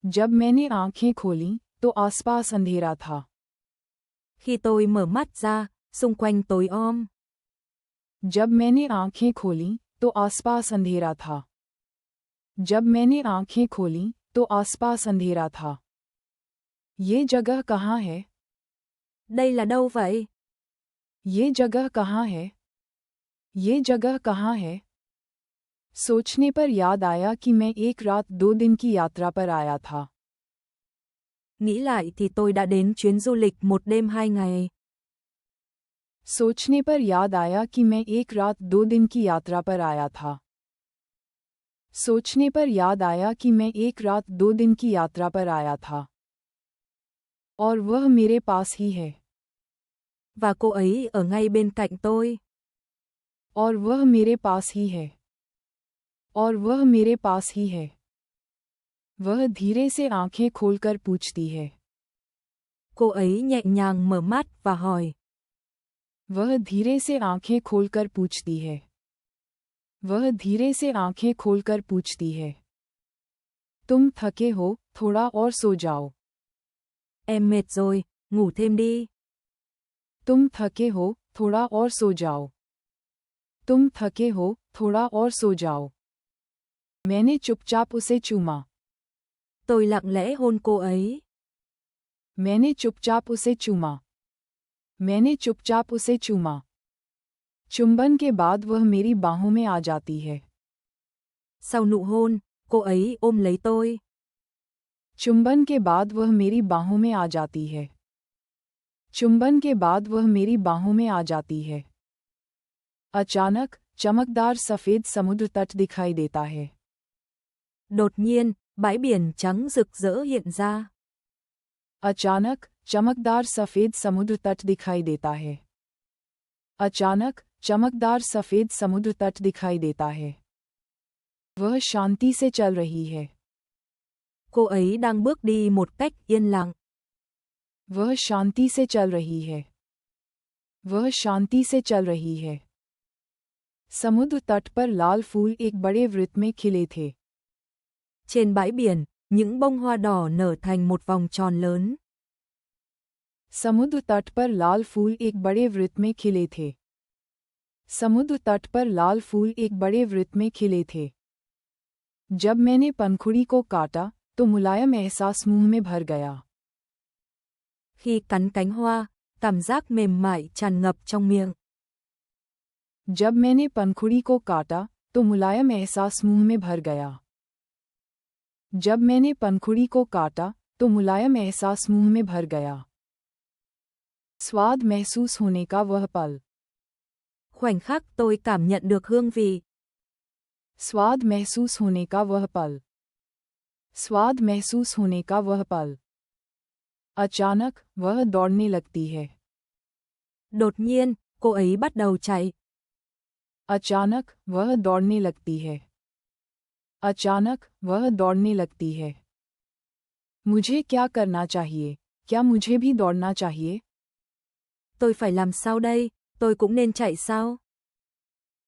जब मैंने आंखें खोली तो आसपास अंधेरा था. Khi tôi mở mắt ra, xung quanh tối om. जब मैंने आंखें खोली तो आसपास अंधेरा था. जब मैंने आंखें खोली तो आसपास अंधेरा था. ये जगह कहाँ है? Đây là đâu vậy? ये जगह कहाँ है? ये जगह कहाँ है? सोचने पर याद आया कि मैं एक रात 2 दिन की यात्रा पर आया था. Nghĩ lại thì tôi đã đến chuyến du lịch 1 đêm 2 ngày. सोचने पर याद आया कि मैं एक रात 2 दिन की यात्रा पर आया था. सोचने पर याद आया कि मैं एक रात 2 दिन की यात्रा पर आया था. और वह मेरे पास ही है. Và cô ấy ở ngay bên cạnh tôi. और वह मेरे पास ही है. और वह मेरे पास ही है. वह धीरे से आंखें खोलकर पूछती है. Cô ấy nhẹ nhàng mở mắt và hỏi. वह धीरे से आंखें खोलकर पूछती है. वह धीरे से आंखें खोलकर पूछती है. तुम थके हो, थोड़ा और सो जाओ. Em mệt rồi, ngủ thêm đi. तुम थके हो, थोड़ा और सो जाओ. तुम थके हो, थोड़ा और सो जाओ. मैंने चुपचाप उसे चूमा. Tôi lặng lẽ hôn cô ấy. मैंने चुपचाप उसे चूमा. मैंने चुपचाप उसे चूमा. चुंबन के बाद वह मेरी बाहों में आ जाती है. Sau nụ hôn, cô ấy ôm lấy tôi. चुंबन के बाद वह मेरी बाहों में आ जाती है. चुंबन के बाद वह मेरी बाहों में आ जाती है. अचानक चमकदार सफेद समुद्र तट दिखाई देता है. Đột nhiên, bãi biển trắng rực rỡ hiện ra. अचानक चमकदार सफेद समुद्र तट दिखाई देता है. अचानक चमकदार सफेद समुद्र तट दिखाई देता है. वह शांति से चल रही है. Cô ấy đang bước đi một cách yên lặng. वह शांति से चल रही है. वह शांति से चल रही है. समुद्र तट पर लाल फूल एक बड़े वृत्त में खिले थे. Trên bãi biển, những bông hoa đỏ nở thành một vòng tròn lớn. समुद्र तट पर लाल फूल एक बड़े वृत्त में खिले थे. समुद्र तट पर लाल फूल एक बड़े वृत्त में खिले थे. जब मैंने पंखुड़ी को काटा तो मुलायम एहसास मुंह में भर गया. Khi cắn cánh hoa, cảm giác mềm mại tràn ngập trong miệng. जब मैंने पंखुड़ी को काटा तो मुलायम एहसास मुंह में भर गया. जब मैंने पंखुड़ी को काटा तो मुलायम एहसास मुंह में भर गया. स्वाद महसूस होने का वह पल. Khoảnh khắc tôi cảm nhận được hương vị. स्वाद महसूस होने का वह पल. स्वाद महसूस होने का वह पल. अचानक वह दौड़ने लगती है. Đột nhiên, cô ấy bắt đầu chạy. अचानक वह दौड़ने लगती है. अचानक वह दौड़ने लगती है. मुझे क्या करना चाहिए? क्या मुझे भी दौड़ना चाहिए? Tôi phải làm sao đây? Tôi cũng nên chạy sao?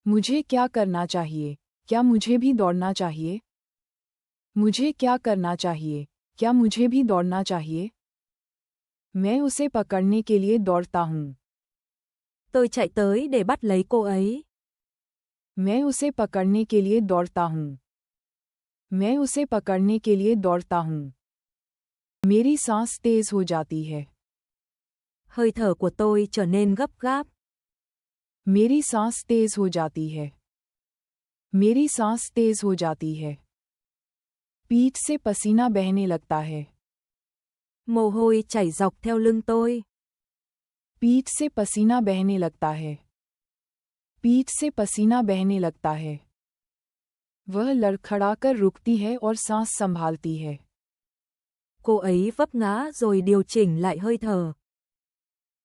मुझे क्या करना चाहिए? क्या मुझे भी दौड़ना चाहिए? मुझे क्या करना चाहिए? क्या मुझे भी दौड़ना चाहिए? मैं उसे पकड़ने के लिए दौड़ता हूँ. Tôi chạy tới để bắt lấy cô ấy. मैं उसे पकड़ने के लिए दौड़ता हूँ. मैं उसे पकड़ने के लिए दौड़ता हूँ. मेरी सांस तेज हो जाती है. Hơi thở của tôi trở nên gấp gáp. मेरी सांस तेज हो जाती है. मेरी सांस तेज हो जाती है. पीठ से पसीना बहने लगता है. Mồ hôi chảy dọc theo lưng tôi. पीठ से पसीना बहने लगता है. पीठ से पसीना बहने लगता है. वह लड़खड़ाकर रुकती है और सांस संभालती है. Cô ấy vấp ngã rồi điều chỉnh lại hơi thở.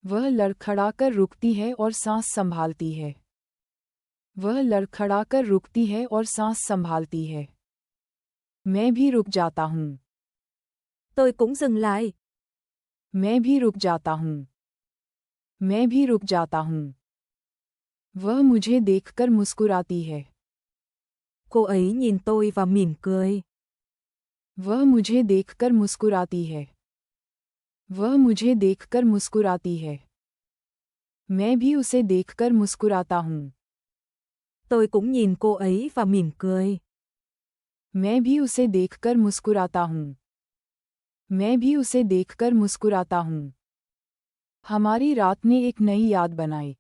वह लड़खड़ाकर रुकती है और सांस संभालती है. वह लड़खड़ाकर रुकती है और सांस संभालती है. मैं भी रुक जाता हूँ. Tôi cũng dừng lại. मैं भी रुक जाता हूँ. मैं भी रुक जाता हूँ. वह मुझे देखकर मुस्कुराती है. Cô ấy nhìn tôi và mỉm cười. वह मुझे देखकर मुस्कुराती है। वह मुझे देखकर मुस्कुराती है। मैं भी उसे देखकर मुस्कुराता हूँ। Tôi cũng nhìn cô ấy và mỉm cười. मैं भी उसे देखकर मुस्कुराता हूँ। मैं भी उसे देखकर मुस्कुराता हूँ। हमारी रात ने एक नई याद बनाई।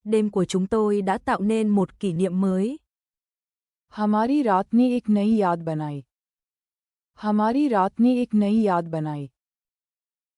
Đêm của chúng tôi đã tạo nên một kỷ niệm mới. हमारी रात ने एक नई याद बनाई। हमारी रात ने एक नई याद बनाई।